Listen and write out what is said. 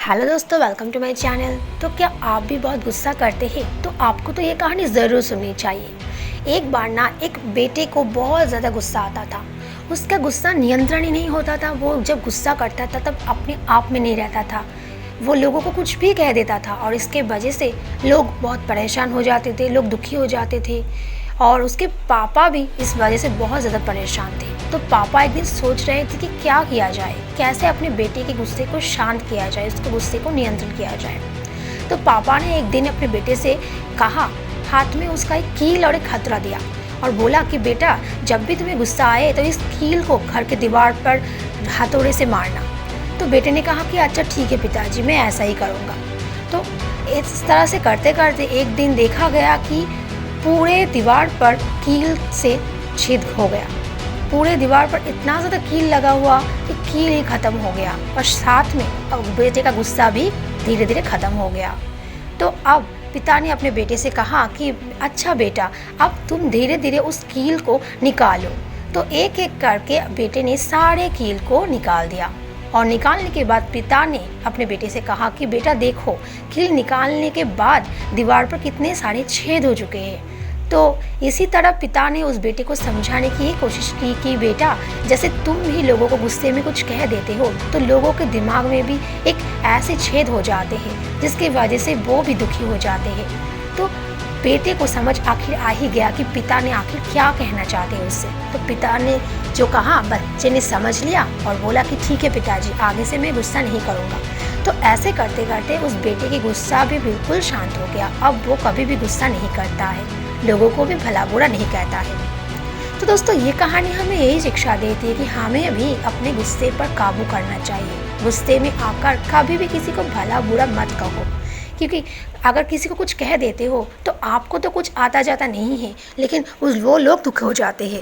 Hello दोस्तों, welcome to my channel. तो क्या आप भी बहुत गुस्सा करते हैं? तो आपको तो ये कहानी ज़रूर सुननी चाहिए। एक बार ना एक बेटे को बहुत ज़्यादा गुस्सा आता था। उसका गुस्सा नियंत्रण ही नहीं होता था। वो जब गुस्सा करता था तब अपने आप में नहीं रहता था। वो लोगों को कुछ भी कह देता था और इसके वजह से लोग बहुत परेशान हो जाते थे, लोग दुखी हो जाते थे और उसके पापा भी इस वजह से बहुत ज़्यादा परेशान थे। तो पापा एक दिन सोच रहे थे कि क्या किया जाए, कैसे अपने बेटे के गुस्से को शांत किया जाए, उसके गुस्से को नियंत्रण किया जाए। तो पापा ने एक दिन अपने बेटे से कहा, हाथ में उसका एक कील और एक खतरा दिया और बोला कि बेटा, जब भी तुम्हें गुस्सा आए तो इस कील को घर के दीवार पर हथौड़े से मारना। तो बेटे ने कहा कि अच्छा ठीक है पिताजी, मैं ऐसा ही करूँगा। तो इस तरह से करते करते एक दिन देखा गया कि पूरे दीवार पर कील से छेद हो गया। पूरे दीवार पर इतना ज़्यादा कील लगा हुआ कि कील ही ख़त्म हो गया और साथ में बेटे का गुस्सा भी धीरे धीरे ख़त्म हो गया। तो अब पिता ने अपने बेटे से कहा कि अच्छा बेटा, अब तुम धीरे धीरे उस कील को निकालो। तो एक एक करके बेटे ने सारे कील को निकाल दिया और निकालने के बाद पिता ने अपने बेटे से कहा कि बेटा देखो, कील निकालने के बाद दीवार पर कितने सारे छेद हो चुके हैं। तो इसी तरह पिता ने उस बेटे को समझाने की कोशिश की कि बेटा, जैसे तुम भी लोगों को गुस्से में कुछ कह देते हो तो लोगों के दिमाग में भी एक ऐसे छेद हो जाते हैं जिसकी वजह से वो भी दुखी हो जाते हैं। तो बेटे को समझ आखिर आ ही गया कि पिता ने आखिर क्या कहना चाहते हैं उससे। तो पिता ने जो कहा बच्चे ने समझ लिया और बोला कि ठीक है पिताजी, आगे से मैं गुस्सा नहीं करूँगा। तो ऐसे करते करते उस बेटे की गुस्सा भी बिल्कुल शांत हो गया। अब वो कभी भी गुस्सा नहीं करता है, लोगों को भी भला बुरा नहीं कहता है। तो दोस्तों, ये कहानी हमें यही शिक्षा देती है कि हमें भी अपने गुस्से पर काबू करना चाहिए। गुस्से में आकर कभी भी किसी को भला बुरा मत कहो, क्योंकि अगर किसी को कुछ कह देते हो तो आपको तो कुछ आता जाता नहीं है, लेकिन वो लोग दुखी हो जाते हैं।